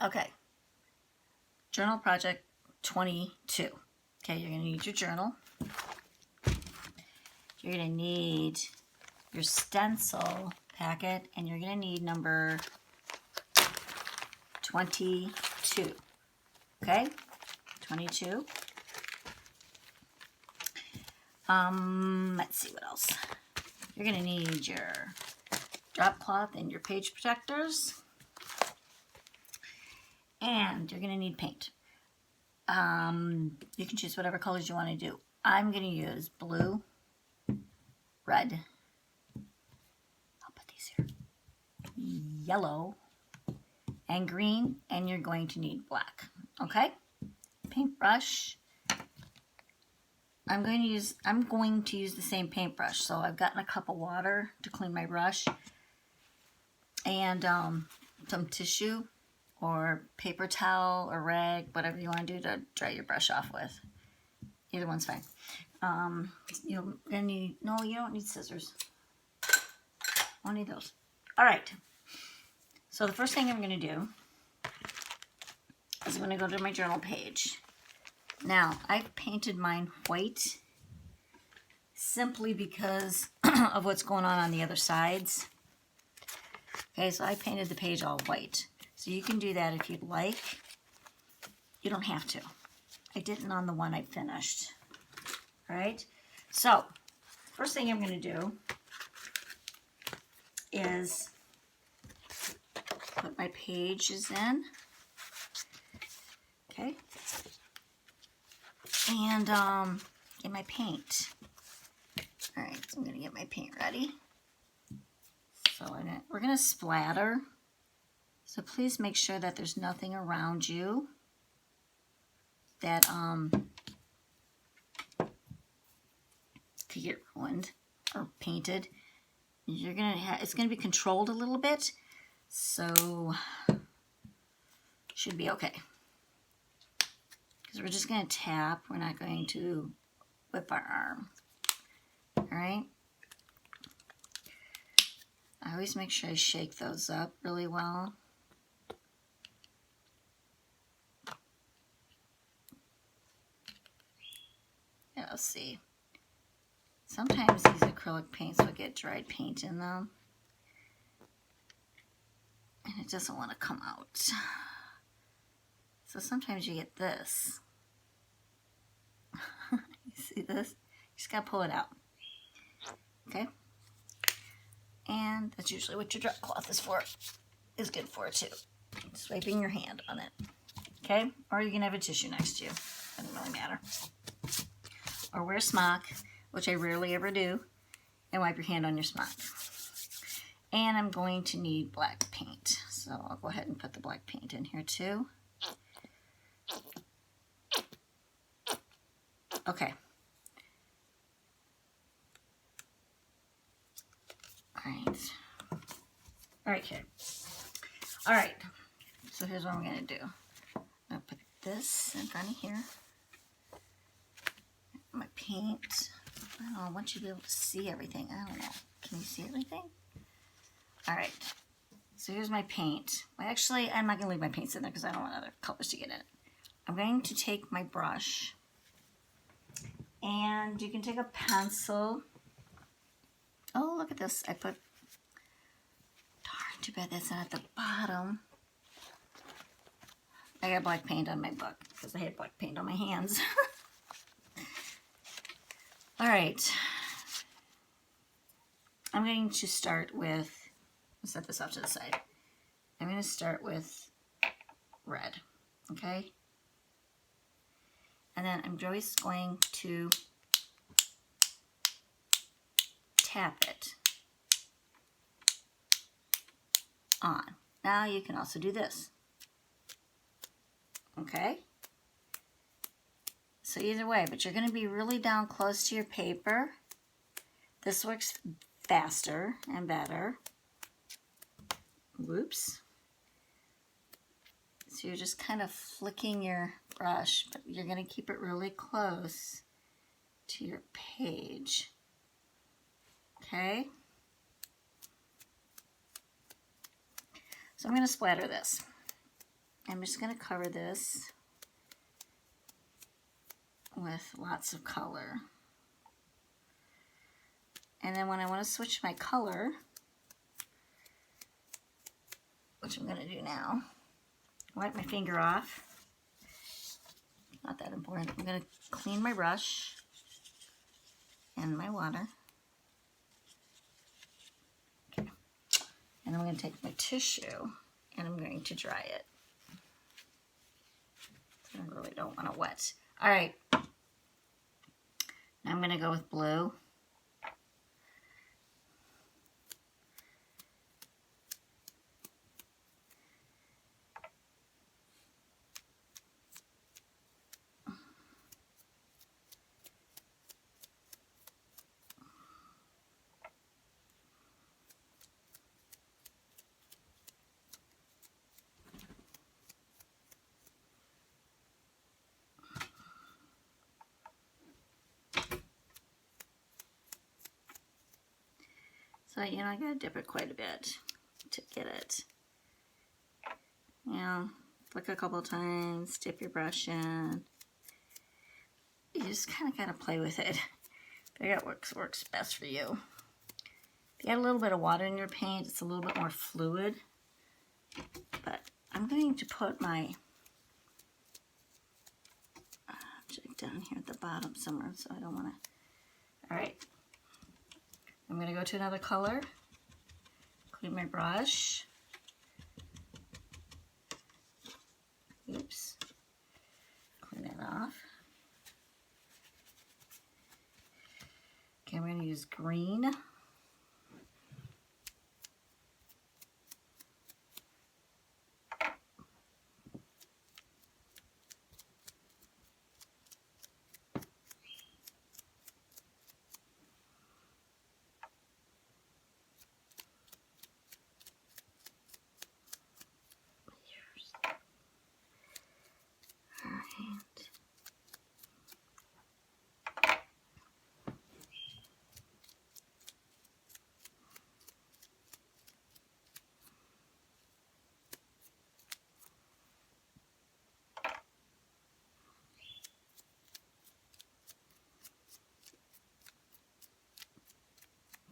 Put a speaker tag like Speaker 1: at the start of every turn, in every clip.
Speaker 1: Okay. Journal project 22. Okay, you're going to need your journal. You're going to need your stencil packet, and you're going to need number 22. Okay, 22. Let's see what else. You're going to need your drop cloth and your page protectors. And you're going to need paint. You can choose whatever colors you want to do. I'm going to use blue, red, I'll put these here, yellow, and green, and you're going to need black. Okay? Paintbrush. I'm going to use the same paintbrush. So I've gotten a cup of water to clean my brush, and some tissue or paper towel or rag, whatever you want to do to dry your brush off with. Either one's fine. You're gonna need, no, you don't need scissors. I'll need those. All right. So the first thing I'm going to do is I'm going to go to my journal page. Now, I've painted mine white simply because of what's going on the other sides. Okay, so I painted the page all white. So you can do that if you'd like. You don't have to. I didn't on the one I finished. All right? So, first thing I'm going to do is put my pages in. Okay? And get my paint. All right, so I'm going to get my paint ready. So we're going to splatter. So please make sure that there's nothing around you that could get ruined or painted. You're gonna it's gonna be controlled a little bit, so should be okay. Because we're just gonna tap. We're not going to whip our arm. All right. I always make sure I shake those up really well. Yeah, let's see. Sometimes these acrylic paints will get dried paint in them, and it doesn't want to come out. So sometimes you get this. You see this? You just gotta pull it out. Okay? And that's usually what your drop cloth is good for too. Just wiping your hand on it. Okay? Or you can have a tissue next to you. Doesn't really matter. Or wear a smock, which I rarely ever do, and wipe your hand on your smock. And I'm going to need black paint. So I'll go ahead and put the black paint in here too. Okay. All right, kid. All right. So here's what I'm going to do. I'm going to put this in front of here. My paint. I don't know, I want you to be able to see everything. I don't know. Can you see everything? All right. So here's my paint. Well, actually, I'm not going to leave my paints in there because I don't want other colors to get in it. I'm going to take my brush, and you can take a pencil. Oh, look at this. I put, darn, too bad that's not at the bottom. I got black paint on my book because I had black paint on my hands. All right. I'm going to start with, let's set this off to the side. I'm going to start with red, okay? And then I'm just going to tap it on. Now you can also do this, okay? So either way, but you're going to be really down close to your paper. This works faster and better. Whoops. So you're just kind of flicking your brush, but you're going to keep it really close to your page. Okay? So I'm going to splatter this. I'm just going to cover this with lots of color. And then when I want to switch my color, which I'm going to do now, wipe my finger off. Not that important. I'm going to clean my brush and my water. Okay. And I'm going to take my tissue and I'm going to dry it. I really don't want to wet. All right. Now I'm going to go with blue. So, you know, I gotta dip it quite a bit to get it. You know, flick a couple times, dip your brush in. You just kind of gotta play with it. Figure out what works best for you. If you add a little bit of water in your paint, it's a little bit more fluid. But I'm going to put my object down here at the bottom somewhere, so I don't want to. All right. I'm going to go to another color, clean my brush. Oops. Clean that off. Okay, I'm going to use green.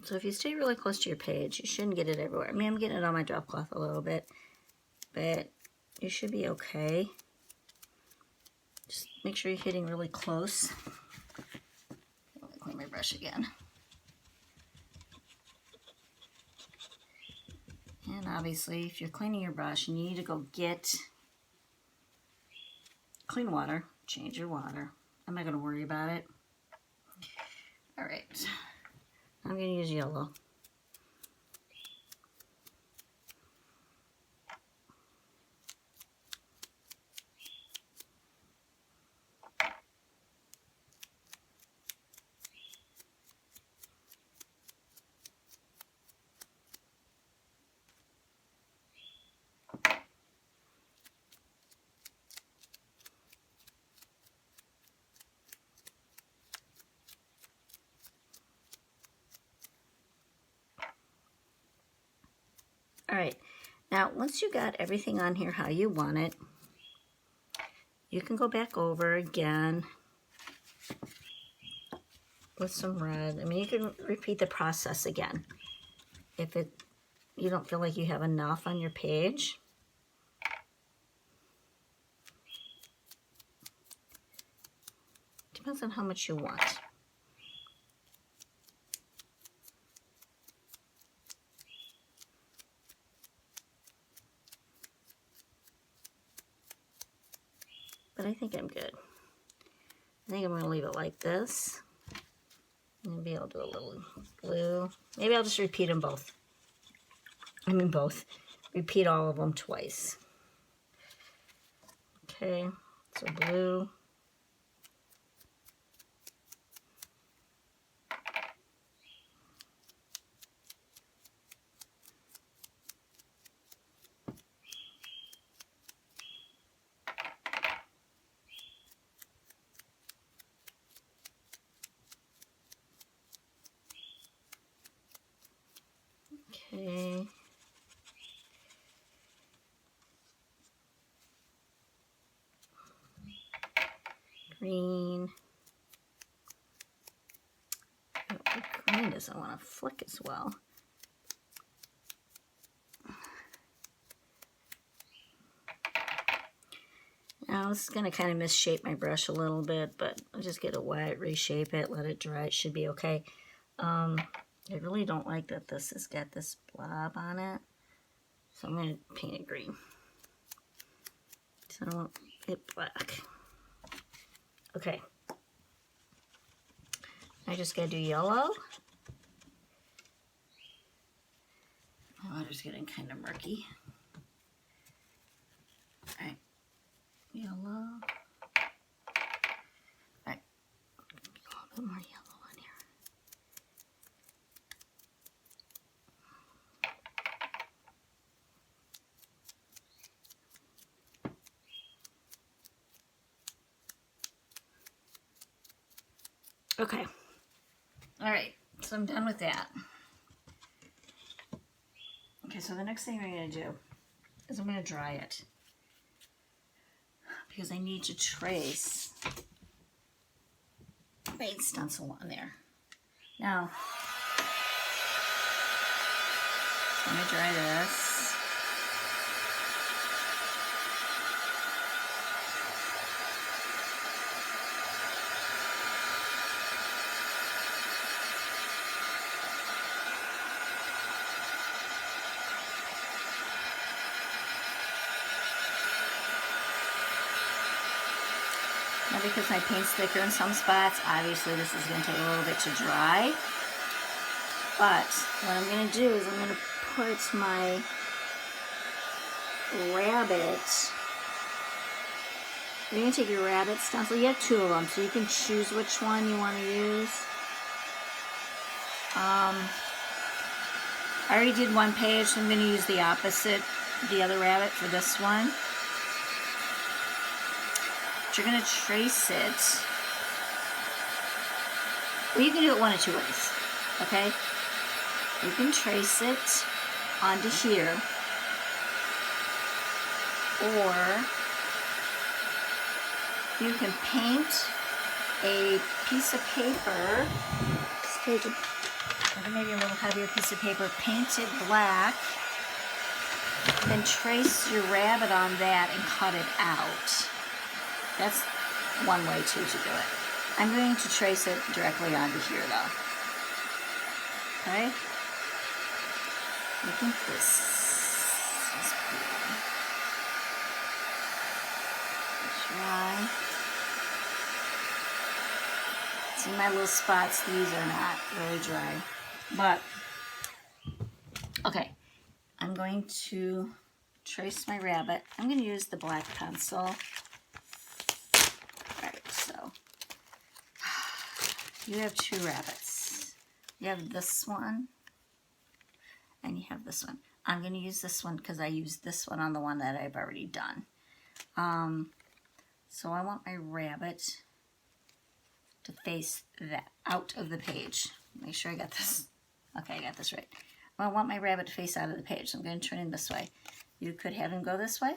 Speaker 1: So if you stay really close to your page, you shouldn't get it everywhere. I mean, I'm getting it on my drop cloth a little bit, but you should be okay. Just make sure you're hitting really close. Let me clean my brush again. And obviously, if you're cleaning your brush and you need to go get clean water, change your water. I'm not going to worry about it. All right. I'm going to use yellow. All right, now once you got everything on here how you want it, you can go back over again with some red. I mean, you can repeat the process again if you don't feel like you have enough on your page. Depends on how much you want. But I think I'm good. I think I'm going to leave it like this. Maybe I'll do a little blue. Maybe I'll just repeat them both. I mean both. Repeat all of them twice. Okay, so blue. Okay. green. Oh, the green doesn't want to flick as well. Now this is going to kind of misshape my brush a little bit, but I'll just get it wet, reshape it, let it dry. It should be okay. I really don't like that this has got this blob on it, so I'm going to paint it green. So I don't want it black. Okay. I just got to do yellow. My water's getting kind of murky. All right. Yellow. All right. A little bit more yellow in here. Okay. All right. So I'm done with that. Okay, so the next thing I'm going to do is I'm going to dry it, because I need to trace my stencil on there. Now, I'm going to dry this. Now, because my paint's thicker in some spots, obviously this is going to take a little bit to dry. But what I'm going to do is I'm going to put my rabbit. You're going to take your rabbit stencil. You have 2 of them, so you can choose which one you want to use. I already did one page, so I'm going to use the opposite, the other rabbit for this one. You're going to trace it. Well, you can do it one of 2 ways, okay? You can trace it onto here, or you can paint a piece of paper, maybe a little heavier piece of paper, paint it black, then trace your rabbit on that and cut it out. That's one way to do it. I'm going to trace it directly onto here though. Okay? I think this is pretty. Try. See my little spots, these are not really dry. But, okay. I'm going to trace my rabbit. I'm going to use the black pencil. So, you have 2 rabbits. You have this one, and you have this one. I'm going to use this one because I used this one on the one that I've already done. So I want my rabbit to face that out of the page. Make sure I got this. Okay, I got this right. Well, I want my rabbit to face out of the page, so I'm going to turn him this way. You could have him go this way.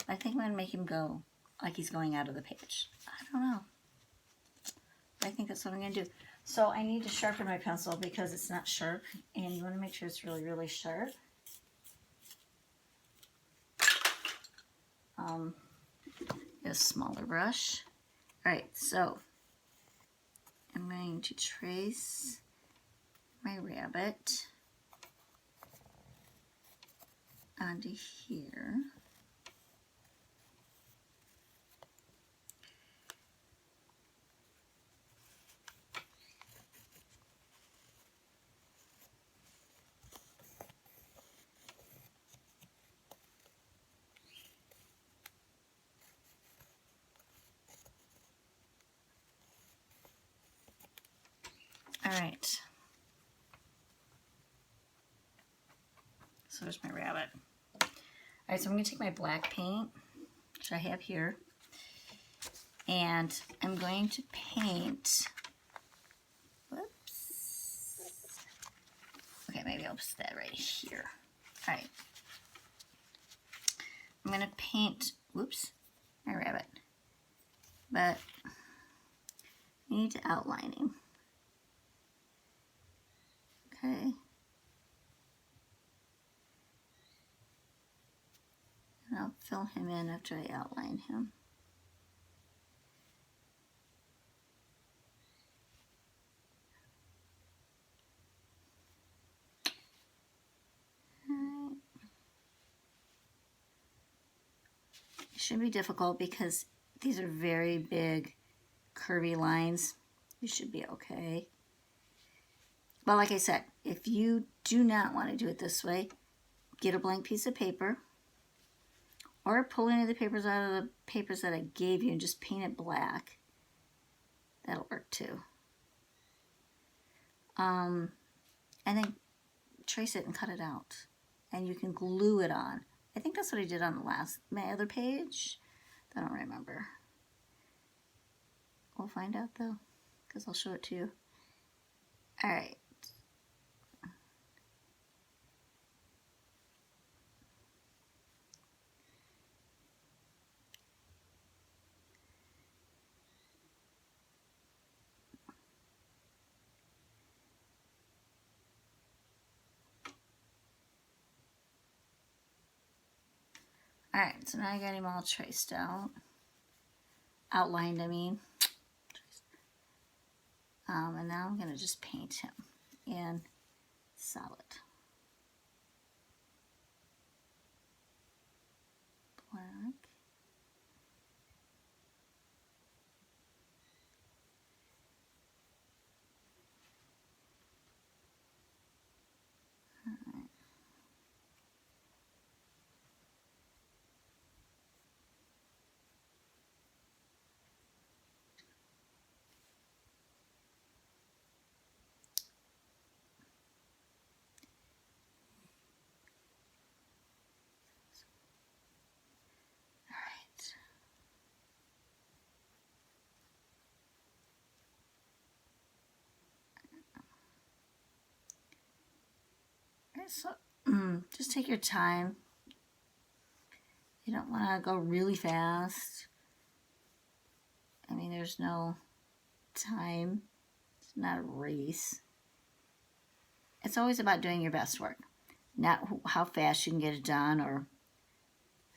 Speaker 1: I think I'm going to make him go like he's going out of the page. I don't know. I think that's what I'm going to do. So I need to sharpen my pencil because it's not sharp, and you want to make sure it's really, really sharp. Get a smaller brush. All right, so I'm going to trace my rabbit onto here. All right. So there's my rabbit. All right, so I'm going to take my black paint, which I have here, and I'm going to paint, whoops. Okay, maybe I'll put that right here. All right. I'm going to paint, whoops, my rabbit. But I need to outline him. Okay. And I'll fill him in after I outline him. It shouldn't be difficult because these are very big curvy lines. You should be okay. But like I said, if you do not want to do it this way, get a blank piece of paper or pull any of the papers out of the papers that I gave you and just paint it black. That'll work too. And then trace it and cut it out. And you can glue it on. I think that's what I did on my other page. I don't remember. We'll find out though, because I'll show it to you. All right. All right, so now I got him all traced out. Outlined, I mean. And now I'm going to just paint him in solid. Black. All right. So just take your time. You don't want to go really fast. I mean, there's no time. It's not a race. It's always about doing your best work, not how fast you can get it done or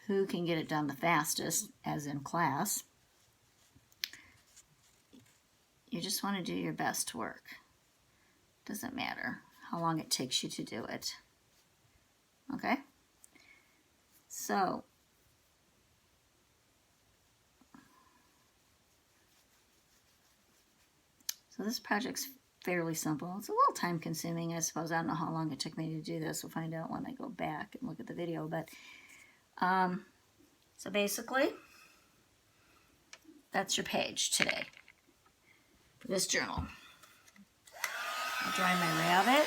Speaker 1: who can get it done the fastest, as in class. You just want to do your best work. Doesn't matter how long it takes you to do it. Okay? So this project's fairly simple. It's a little time consuming, I suppose. I don't know how long it took me to do this. We'll find out when I go back and look at the video. But so basically, that's your page today for this journal. I'll drawing my rabbit.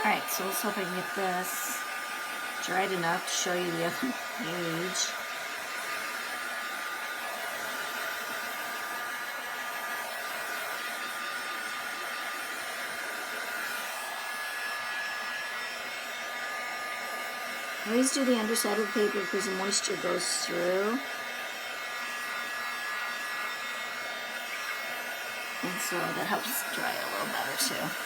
Speaker 1: Alright, so let's hope I can get this dried enough to show you the other page. I always do the underside of the paper because the moisture goes through. And so that helps dry a little better too.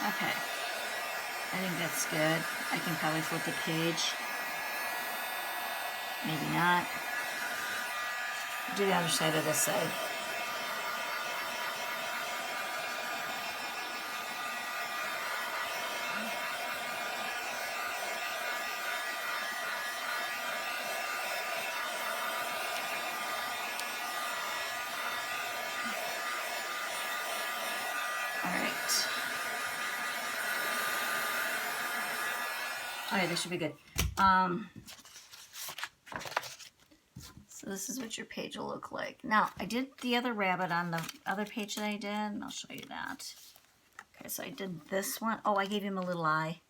Speaker 1: Okay, I think that's good. I can probably flip the page. Maybe not. Do the other side of this side. All right, this should be good. So this is what your page will look like. Now, I did the other rabbit on the other page that I did, and I'll show you that. Okay, so I did this one. Oh, I gave him a little eye.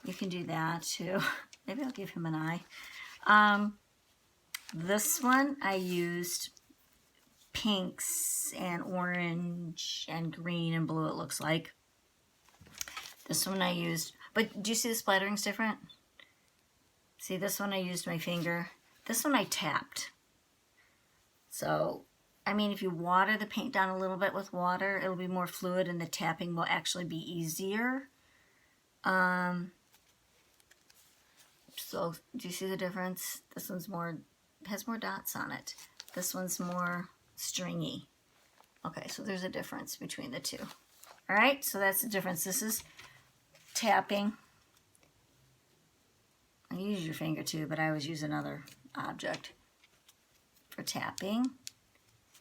Speaker 1: You can do that too. Maybe I'll give him an eye. This one I used pinks and orange and green and blue, it looks like. This one I used, but do you see the splattering's different? See, this one I used my finger. This one I tapped. So, I mean, if you water the paint down a little bit with water, it'll be more fluid and the tapping will actually be easier. So, do you see the difference? This one's more, has more dots on it. This one's more stringy. Okay, so there's a difference between the two. All right, so that's the difference. This is tapping. You use your finger too, but I always use another object for tapping.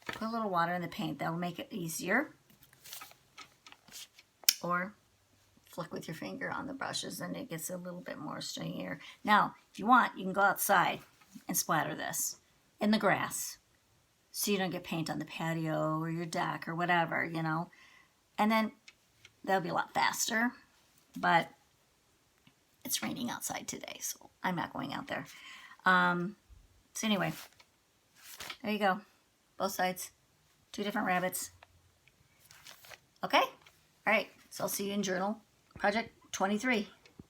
Speaker 1: Put a little water in the paint. That will make it easier. Or flick with your finger on the brushes and it gets a little bit more stringier. Now, if you want, you can go outside and splatter this in the grass so you don't get paint on the patio or your deck or whatever, you know. And then that'll be a lot faster, but it's raining outside today, so I'm not going out there. So anyway, there you go. Both sides. 2 different rabbits. Okay? All right. So I'll see you in journal project 23.